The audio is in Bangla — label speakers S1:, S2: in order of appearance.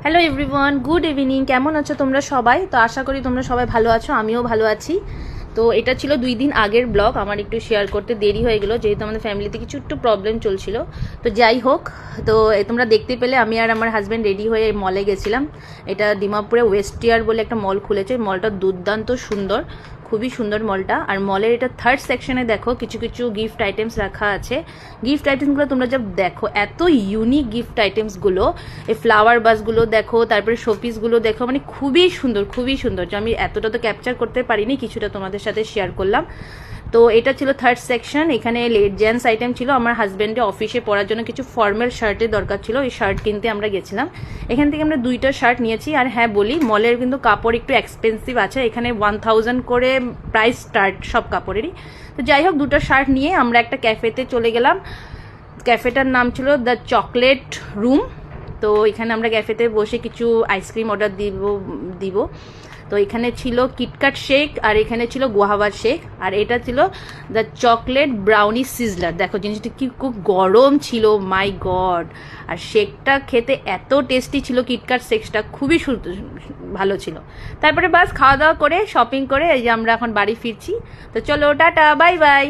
S1: Hello everyone, good evening. কেমন আছো তোমরা সবাই? তো আশা করি তোমরা সবাই ভালো আছো, আমিও ভালো আছি। তো এটা ছিল 2 দিন আগের ব্লগ, আমার একটু শেয়ার করতে দেরি হয়ে গেলো যেহেতু আমাদের ফ্যামিলিতে কিছু একটু প্রবলেম চলছিল। তো যাই হোক, তো তোমরা দেখতে পেলে আমি আর আমার হাজব্যান্ড রেডি হয়ে মলে গেছিলাম। এটা ডিমাপুরে ওয়েস্টিয়ার বলে একটা মল খুলেছে, মলটা দুর্দান্ত সুন্দর, খুবই সুন্দর মলটা। আর মলের এটা থার্ড সেকশনে দেখো কিছু কিছু গিফট আইটেমস রাখা আছে। গিফট আইটেমসগুলো তোমরা যা দেখো, এত ইউনিক গিফট আইটেমসগুলো, এই ফ্লাওয়ার বাসগুলো দেখো, তারপরে শোপিসগুলো দেখো, মানে খুবই সুন্দর খুবই সুন্দর। যে আমি এতটা তো ক্যাপচার করতে পারিনি, কিছুটা তোমাদের সাথে শেয়ার করলাম। তো এটা ছিল থার্ড সেকশন। এখানে জেন্টস আইটেম ছিল। আমার হাজব্যান্ডে অফিসে পরার জন্য কিছু ফর্মাল শার্টের দরকার ছিল, এই শার্ট কিনতে আমরা গেছিলাম। এখান থেকে আমরা 2টা শার্ট নিয়েছি। আর হ্যাঁ বলি, মলের কিন্তু কাপড় একটু এক্সপেন্সিভ আছে, এখানে 1000 করে প্রাইস স্টার্ট সব কাপড়েরই। তো যাই হোক, 2টা শার্ট নিয়ে আমরা একটা ক্যাফেতে চলে গেলাম। ক্যাফেটার নাম ছিল দ্য চকলেট রুম। তো এখানে আমরা ক্যাফেতে বসে কিছু আইসক্রিম অর্ডার দিব। তো এখানে ছিল কিটক্যাট শেক, আর এখানে ছিল গুয়াভা শেক, আর এটা ছিল দ্য চকলেট ব্রাউনি সিজলার। দেখো জিনিসটা কি খুব গরম ছিল, মাই গড। আর শেকটা খেতে এত টেস্টি ছিল, কিটক্যাট শেকটা খুবই ভালো ছিল। তারপরে বাস খাওয়া দাওয়া করে শপিং করে এই যে আমরা এখন বাড়ি ফিরছি। তো চলো, টাটা, বাই বাই।